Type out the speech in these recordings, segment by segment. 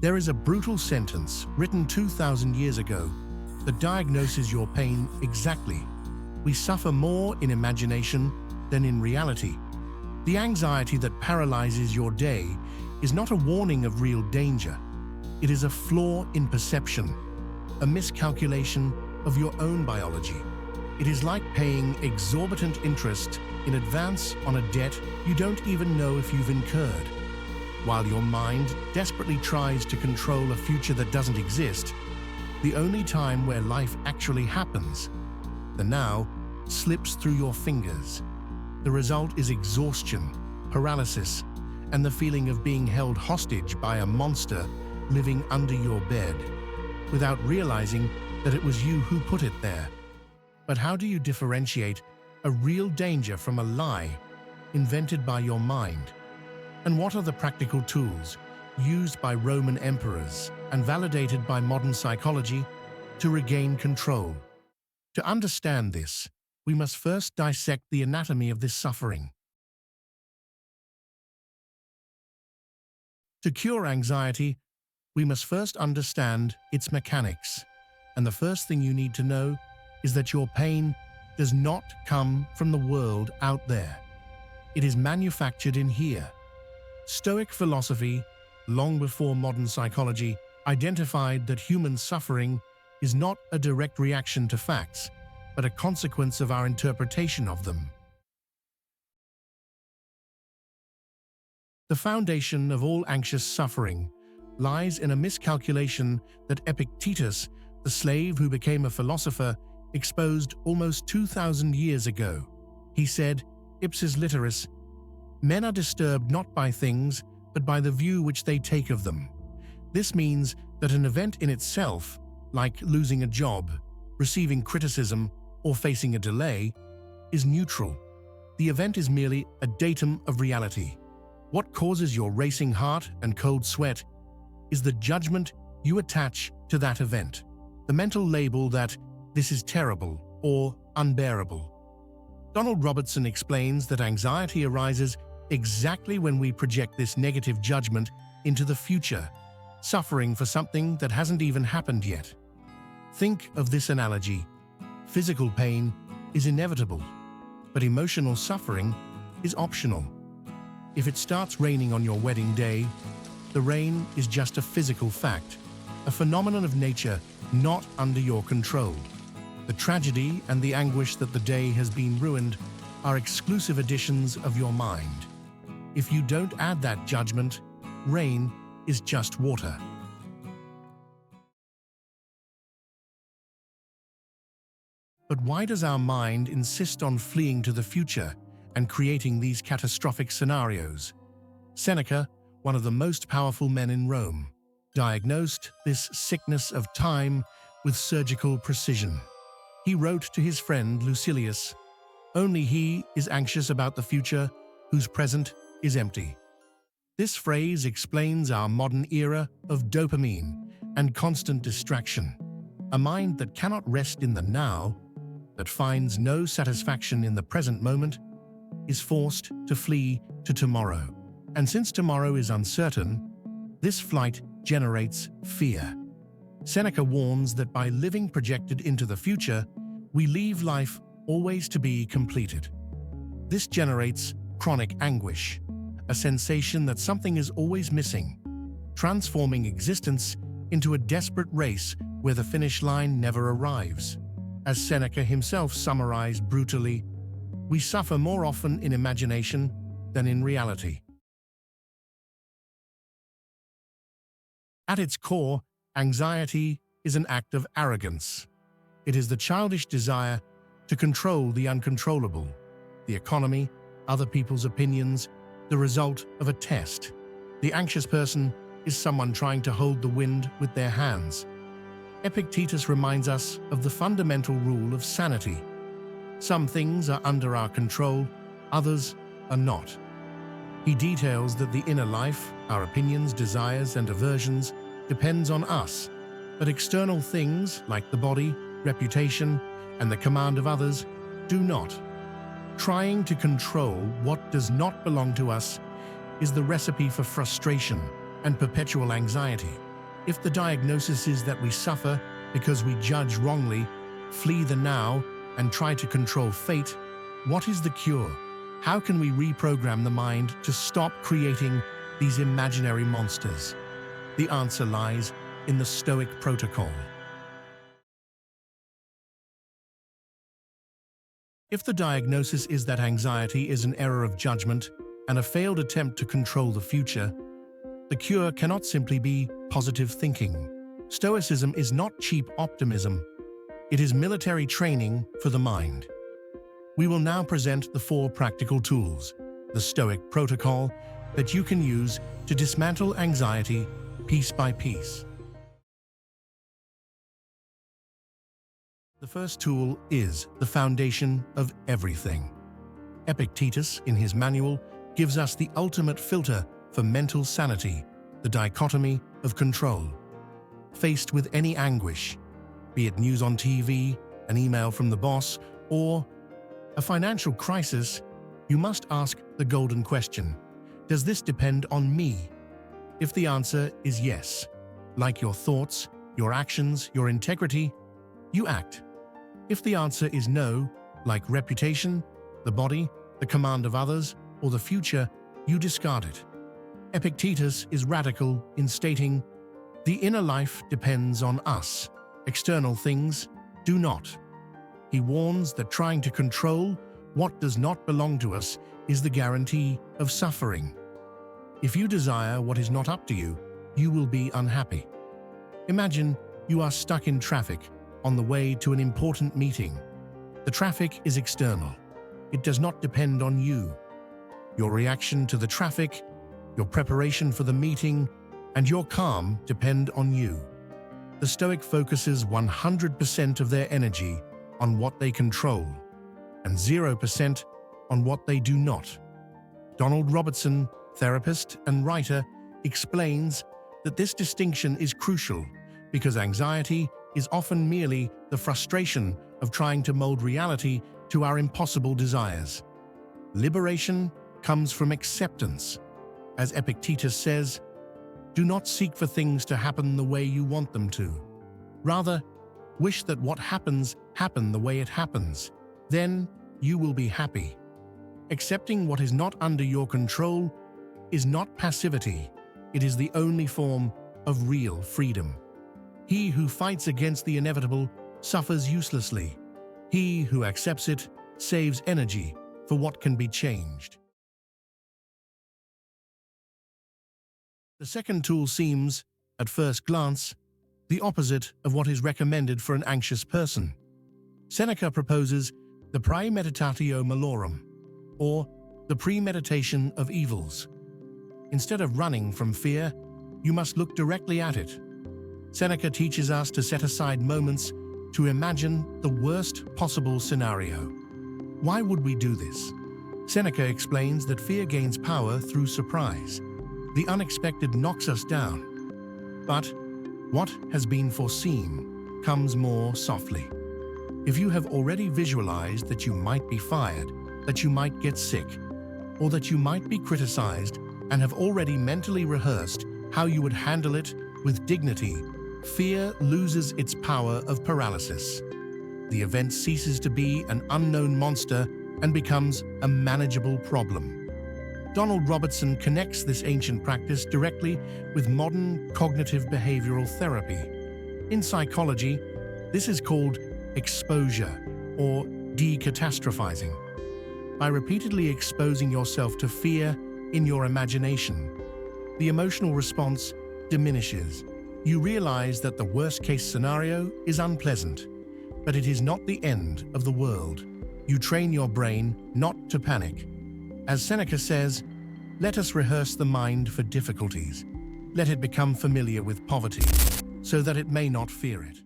There is a brutal sentence written 2,000 years ago that diagnoses your pain exactly. We suffer more in imagination than in reality. The anxiety that paralyzes your day is not a warning of real danger. It is a flaw in perception, a miscalculation of your own biology. It is like paying exorbitant interest in advance on a debt you don't even know if you've incurred. While your mind desperately tries to control a future that doesn't exist, the only time where life actually happens, the now, slips through your fingers. The result is exhaustion, paralysis, and the feeling of being held hostage by a monster living under your bed, without realizing that it was you who put it there. But how do you differentiate a real danger from a lie invented by your mind? And what are the practical tools used by Roman emperors and validated by modern psychology to regain control? To understand this, we must first dissect the anatomy of this suffering. To cure anxiety, we must first understand its mechanics. And the first thing you need to know is that your pain does not come from the world out there. It is manufactured in here. Stoic philosophy, long before modern psychology, identified that human suffering is not a direct reaction to facts, but a consequence of our interpretation of them. The foundation of all anxious suffering lies in a miscalculation that Epictetus, the slave who became a philosopher, exposed almost 2,000 years ago. He said, ipsis literis, men are disturbed not by things, but by the view which they take of them. This means that an event in itself, like losing a job, receiving criticism, or facing a delay, is neutral. The event is merely a datum of reality. What causes your racing heart and cold sweat is the judgment you attach to that event, the mental label that this is terrible or unbearable. Donald Robertson explains that anxiety arises exactly when we project this negative judgment into the future, suffering for something that hasn't even happened yet. Think of this analogy. Physical pain is inevitable, but emotional suffering is optional. If it starts raining on your wedding day, the rain is just a physical fact, a phenomenon of nature not under your control. The tragedy and the anguish that the day has been ruined are exclusive additions of your mind. If you don't add that judgment, rain is just water. But why does our mind insist on fleeing to the future and creating these catastrophic scenarios? Seneca, one of the most powerful men in Rome, diagnosed this sickness of time with surgical precision. He wrote to his friend Lucilius, "Only he is anxious about the future whose present is empty." This phrase explains our modern era of dopamine and constant distraction. A mind that cannot rest in the now, that finds no satisfaction in the present moment, is forced to flee to tomorrow. And since tomorrow is uncertain, this flight generates fear. Seneca warns that by living projected into the future, we leave life always to be completed. This generates chronic anguish, a sensation that something is always missing, transforming existence into a desperate race where the finish line never arrives. As Seneca himself summarized brutally, we suffer more often in imagination than in reality. At its core, anxiety is an act of arrogance. It is the childish desire to control the uncontrollable, the economy, other people's opinions, the result of a test. The anxious person is someone trying to hold the wind with their hands. Epictetus reminds us of the fundamental rule of sanity. Some things are under our control, others are not. He details that the inner life, our opinions, desires, and aversions, depends on us, but external things like the body, reputation, and the command of others do not. Trying to control what does not belong to us is the recipe for frustration and perpetual anxiety. If the diagnosis is that we suffer because we judge wrongly, flee the now, and try to control fate, what is the cure? How can we reprogram the mind to stop creating these imaginary monsters? The answer lies in the Stoic protocol. If the diagnosis is that anxiety is an error of judgment and a failed attempt to control the future, the cure cannot simply be positive thinking. Stoicism is not cheap optimism. It is military training for the mind. We will now present the 4 practical tools, the Stoic protocol, that you can use to dismantle anxiety piece by piece. The first tool is the foundation of everything. Epictetus, in his manual, gives us the ultimate filter for mental sanity, the dichotomy of control. Faced with any anguish, be it news on TV, an email from the boss, or a financial crisis, you must ask the golden question: does this depend on me? If the answer is yes, like your thoughts, your actions, your integrity, you act. If the answer is no, like reputation, the body, the command of others, or the future, you discard it. Epictetus is radical in stating, the inner life depends on us, external things do not. He warns that trying to control what does not belong to us is the guarantee of suffering. If you desire what is not up to you, you will be unhappy. Imagine you are stuck in traffic on the way to an important meeting. The traffic is external. It does not depend on you. Your reaction to the traffic, your preparation for the meeting, and your calm depend on you. The Stoic focuses 100% of their energy on what they control, and 0% on what they do not. Donald Robertson, therapist and writer, explains that this distinction is crucial because anxiety is often merely the frustration of trying to mold reality to our impossible desires. Liberation comes from acceptance. As Epictetus says, do not seek for things to happen the way you want them to. Rather, wish that what happens happen the way it happens. Then you will be happy. Accepting what is not under your control is not passivity. It is the only form of real freedom. He who fights against the inevitable suffers uselessly. He who accepts it saves energy for what can be changed. The second tool seems, at first glance, the opposite of what is recommended for an anxious person. Seneca proposes the praemeditatio malorum, or the premeditation of evils. Instead of running from fear, you must look directly at it. Seneca teaches us to set aside moments to imagine the worst possible scenario. Why would we do this? Seneca explains that fear gains power through surprise. The unexpected knocks us down. But what has been foreseen comes more softly. If you have already visualized that you might be fired, that you might get sick, or that you might be criticized, and have already mentally rehearsed how you would handle it with dignity, fear loses its power of paralysis. The event ceases to be an unknown monster and becomes a manageable problem. Donald Robertson connects this ancient practice directly with modern cognitive behavioral therapy. In psychology, this is called exposure or decatastrophizing. By repeatedly exposing yourself to fear in your imagination, the emotional response diminishes. You realize that the worst-case scenario is unpleasant, but it is not the end of the world. You train your brain not to panic. As Seneca says, let us rehearse the mind for difficulties. Let it become familiar with poverty, so that it may not fear it.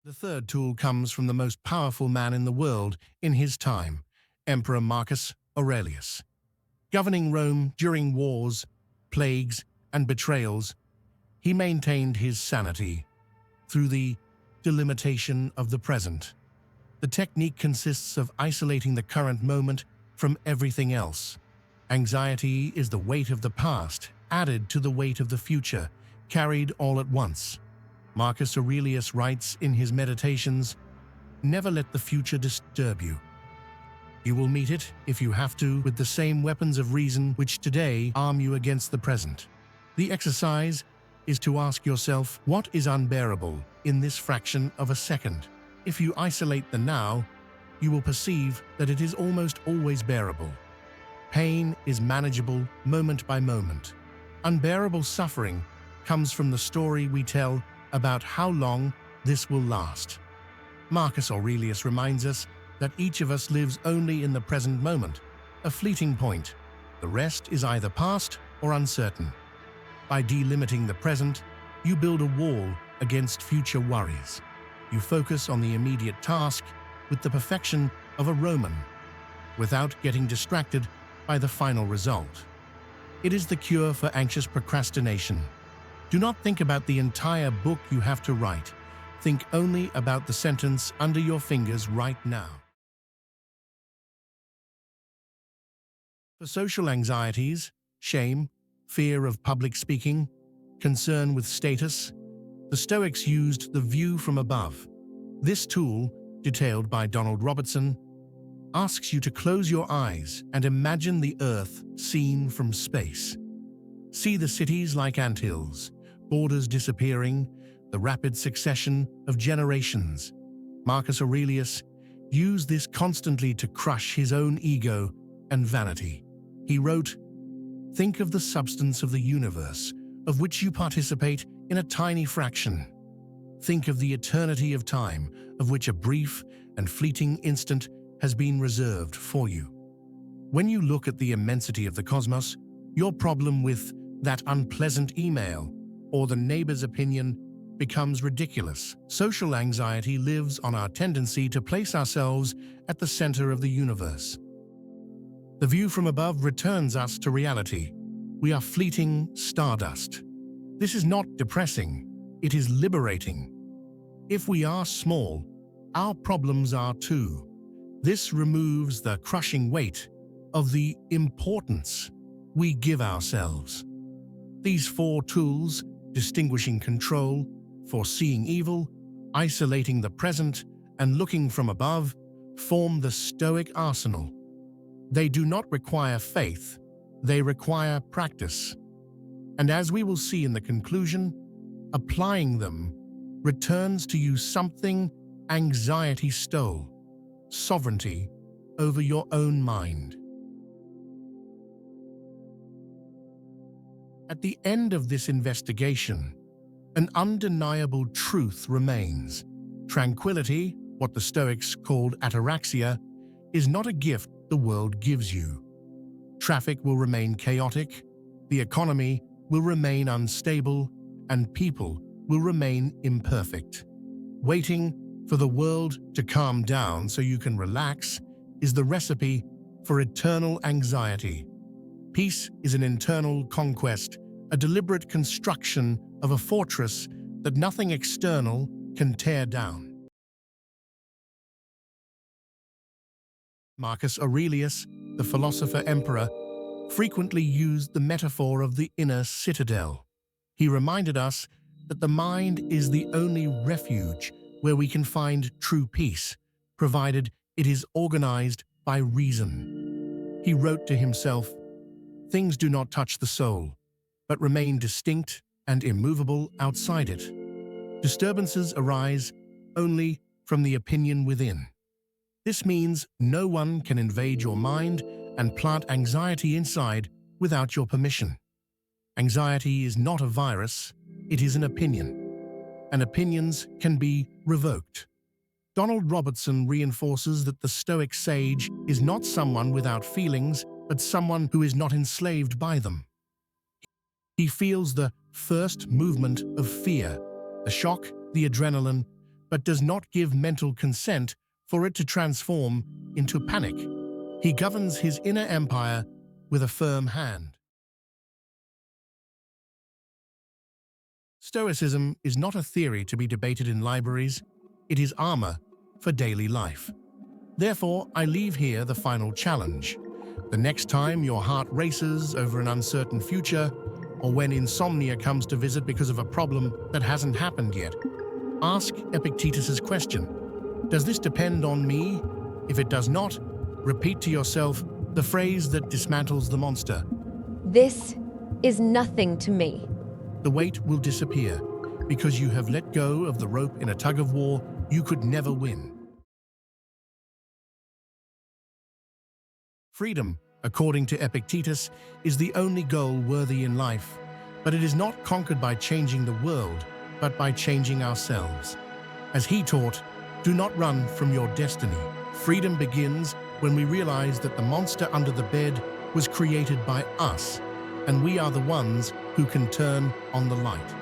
The third tool comes from the most powerful man in the world in his time, Emperor Marcus Aurelius. Governing Rome during wars, plagues, and betrayals, he maintained his sanity through the delimitation of the present. The technique consists of isolating the current moment from everything else. Anxiety is the weight of the past, added to the weight of the future, carried all at once. Marcus Aurelius writes in his Meditations, "Never let the future disturb you. You will meet it, if you have to, with the same weapons of reason which today arm you against the present." The exercise is to ask yourself, what is unbearable in this fraction of a second? If you isolate the now, you will perceive that it is almost always bearable. Pain is manageable moment by moment. Unbearable suffering comes from the story we tell about how long this will last. Marcus Aurelius reminds us that each of us lives only in the present moment, a fleeting point. The rest is either past or uncertain. By delimiting the present, you build a wall against future worries. You focus on the immediate task with the perfection of a Roman, without getting distracted by the final result. It is the cure for anxious procrastination. Do not think about the entire book you have to write. Think only about the sentence under your fingers right now. For social anxieties, shame, fear of public speaking, concern with status, the Stoics used the view from above. This tool, detailed by Donald Robertson, asks you to close your eyes and imagine the Earth seen from space. See the cities like anthills, borders disappearing, the rapid succession of generations. Marcus Aurelius used this constantly to crush his own ego and vanity. He wrote, "Think of the substance of the universe, of which you participate in a tiny fraction. Think of the eternity of time, of which a brief and fleeting instant has been reserved for you. When you look at the immensity of the cosmos, your problem with that unpleasant email or the neighbor's opinion becomes ridiculous." Social anxiety lives on our tendency to place ourselves at the center of the universe. The view from above returns us to reality. We are fleeting stardust. This is not depressing, it is liberating. If we are small, our problems are too. This removes the crushing weight of the importance we give ourselves. These four tools, distinguishing control, foreseeing evil, isolating the present, and looking from above, form the Stoic arsenal. They do not require faith, they require practice. And as we will see in the conclusion, applying them returns to you something anxiety stole: sovereignty over your own mind. At the end of this investigation, an undeniable truth remains. Tranquility, what the Stoics called ataraxia, is not a gift the world gives you. Traffic will remain chaotic, the economy will remain unstable, and people will remain imperfect. Waiting for the world to calm down so you can relax is the recipe for eternal anxiety. Peace is an internal conquest, a deliberate construction of a fortress that nothing external can tear down. Marcus Aurelius, the philosopher-emperor, frequently used the metaphor of the inner citadel. He reminded us that the mind is the only refuge where we can find true peace, provided it is organized by reason. He wrote to himself, "Things do not touch the soul, but remain distinct and immovable outside it. Disturbances arise only from the opinion within." This means no one can invade your mind and plant anxiety inside without your permission. Anxiety is not a virus, it is an opinion, and opinions can be revoked. Donald Robertson reinforces that the Stoic sage is not someone without feelings, but someone who is not enslaved by them. He feels the first movement of fear, the shock, the adrenaline, but does not give mental consent for it to transform into panic. He governs his inner empire with a firm hand. Stoicism is not a theory to be debated in libraries, it is armor for daily life. Therefore, I leave here the final challenge. The next time your heart races over an uncertain future, or when insomnia comes to visit because of a problem that hasn't happened yet. Ask Epictetus's question. Does this depend on me? If it does not, repeat to yourself the phrase that dismantles the monster. This is nothing to me. The weight will disappear because you have let go of the rope in a tug-of-war you could never win. Freedom, according to Epictetus, is the only goal worthy in life, but it is not conquered by changing the world, but by changing ourselves. As he taught, do not run from your destiny. Freedom begins when we realize that the monster under the bed was created by us, and we are the ones who can turn on the light.